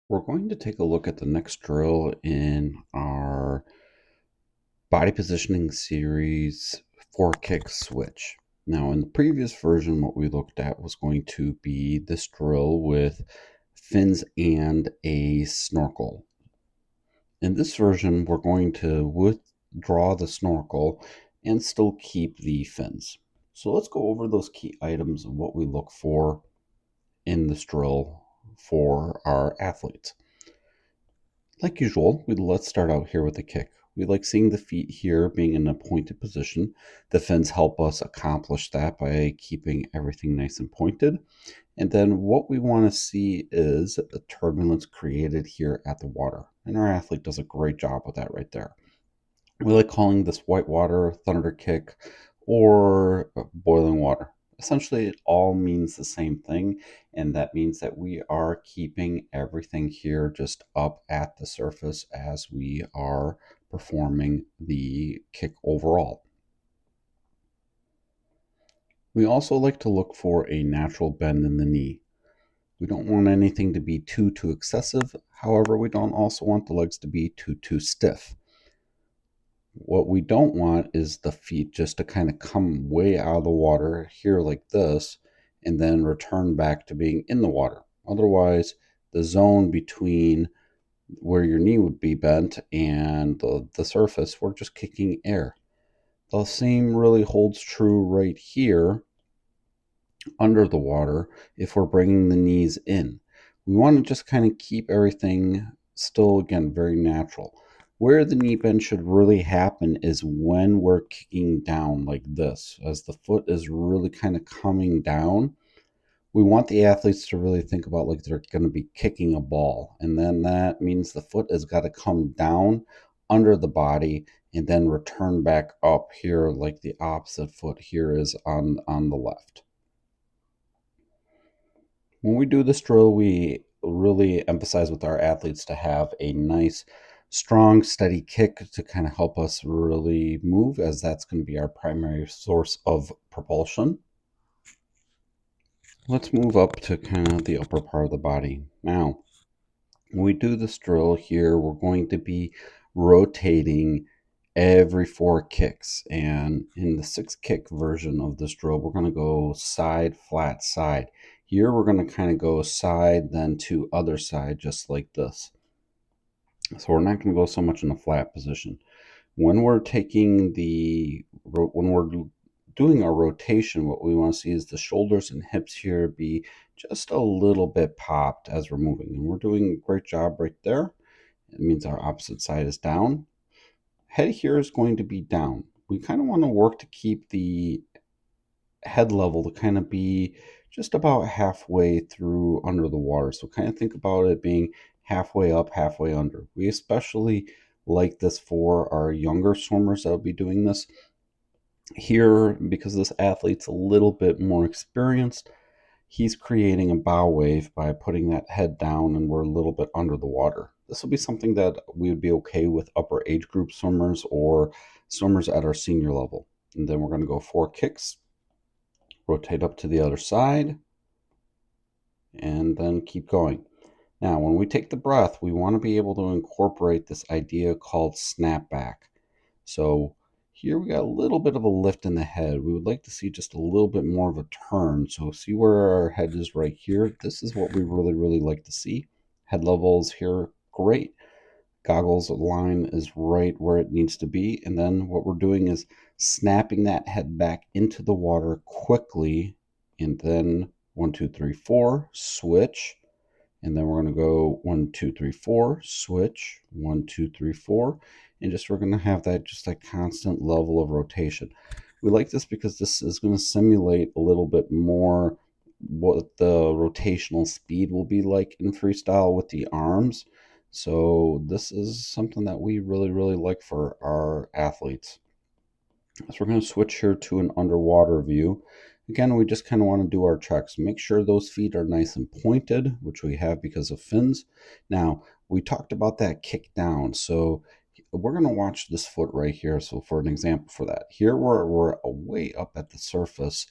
We're going to take a look at the next drill in our body positioning series 4-kick switch. Now, in the previous version, what we looked at was going to be this drill with fins and a snorkel. In this version, we're going to withdraw the snorkel and still keep the fins. So let's go over those key items of what we look for in this drill for our athletes. Like usual, let's start out here with the kick. We like seeing the feet here being in a pointed position. The fins help us accomplish that by keeping everything nice and pointed. And then what we want to see is the turbulence created here at the water. And our athlete does a great job with that right there. We like calling this whitewater, thunder kick, or boiling water. Essentially, it all means the same thing, and that means that we are keeping everything here just up at the surface as we are performing the kick overall. We also like to look for a natural bend in the knee. We don't want anything to be too excessive. However, we don't also want the legs to be too stiff. What we don't want is the feet just to kind of come way out of the water here like this and then return back to being in the water. Otherwise, the zone between where your knee would be bent and the surface, we're just kicking air. The same really holds true right here under the water if we're bringing the knees in. We want to just kind of keep everything still, again, very natural. Where the knee bend should really happen is when we're kicking down like this, as the foot is really kind of coming down. We want the athletes to really think about like they're going to be kicking a ball. And then that means the foot has got to come down under the body and then return back up here like the opposite foot here is on the left. When we do this drill, we really emphasize with our athletes to have a nice, strong, steady kick to kind of help us really move, as that's going to be our primary source of propulsion. Let's move up to kind of the upper part of the body. Now, when we do this drill here, we're going to be rotating every 4 kicks. And in the 6-kick version of this drill, we're going to go side, flat, side. Here, we're going to kind of go side, then to other side, just like this. So we're not going to go so much in a flat position. When we're doing our rotation, what we want to see is the shoulders and hips here be just a little bit popped as we're moving. And we're doing a great job right there. It means our opposite side is down. Head here is going to be down. We kind of want to work to keep the head level to kind of be just about halfway through under the water. So kind of think about it being halfway up, halfway under. We especially like this for our younger swimmers that will be doing this. Here, because this athlete's a little bit more experienced, he's creating a bow wave by putting that head down and we're a little bit under the water. This will be something that we would be okay with upper age group swimmers or swimmers at our senior level. And then we're going to go 4 kicks, rotate up to the other side, and then keep going. Now, when we take the breath, we want to be able to incorporate this idea called snapback. So here we got a little bit of a lift in the head. We would like to see just a little bit more of a turn. So see where our head is right here? This is what we really like to see. Head levels here, great. Goggles line is right where it needs to be. And then what we're doing is snapping that head back into the water quickly. And then 1, 2, 3, 4, switch. And then we're going to go 1, 2, 3, 4, switch, 1, 2, 3, 4. And just we're going to have that just a constant level of rotation. We like this because this is going to simulate a little bit more what the rotational speed will be like in freestyle with the arms. So this is something that we really like for our athletes. So we're going to switch here to an underwater view. Again, we just kind of want to do our checks. Make sure those feet are nice and pointed, which we have because of fins. Now, we talked about that kick down. So we're going to watch this foot right here. So for an example for that, here we're way up at the surface.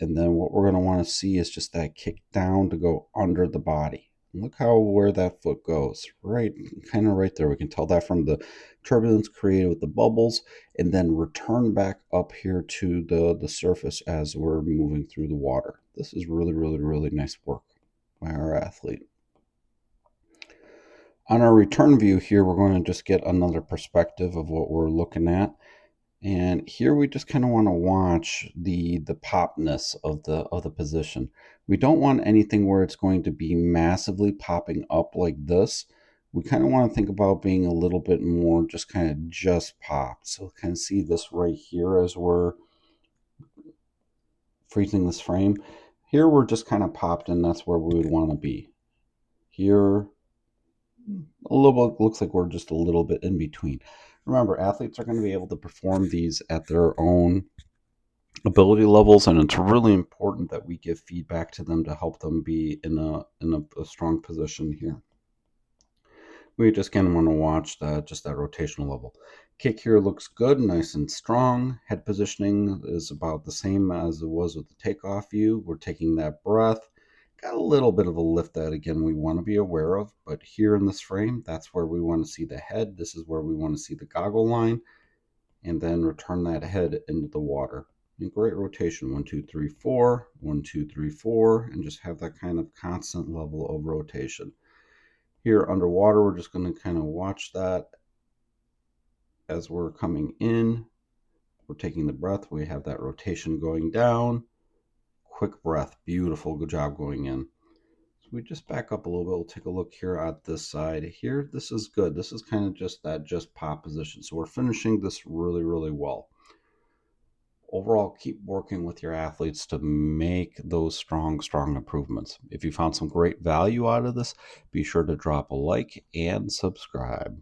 And then what we're going to want to see is just that kick down to go under the body. Look how where that foot goes, right, kind of right there. We can tell that from the turbulence created with the bubbles, and then return back up here to the surface as we're moving through the water. This is really, really, really nice work by our athlete. On our return view here, we're going to just get another perspective of what we're looking at. And here we just kind of want to watch the popness of the position. We don't want anything where it's going to be massively popping up like this. We kind of want to think about being a little bit more just kind of just popped. So kind of see this right here as we're freezing this frame. Here we're just kind of popped, and that's where we would want to be. Here a little bit looks like we're just a little bit in between. Remember, athletes are going to be able to perform these at their own ability levels, and it's really important that we give feedback to them to help them be in a strong position here. We just kind of want to watch that, just that rotational level. Kick here looks good, nice and strong. Head positioning is about the same as it was with the takeoff view. We're taking that breath. Got a little bit of a lift that, again, we want to be aware of, but here in this frame, that's where we want to see the head. This is where we want to see the goggle line, and then return that head into the water. And great rotation, 1, 2, 3, 4, 1, 2, 3, 4, and just have that kind of constant level of rotation. Here underwater, we're just going to kind of watch that as we're coming in. We're taking the breath. We have that rotation going down. Quick breath. Beautiful. Good job going in. So we just back up a little bit. We'll take a look here at this side. Here, this is good. This is kind of just that just pop position. So we're finishing this really, really well. Overall, keep working with your athletes to make those strong improvements. If you found some great value out of this, be sure to drop a like and subscribe.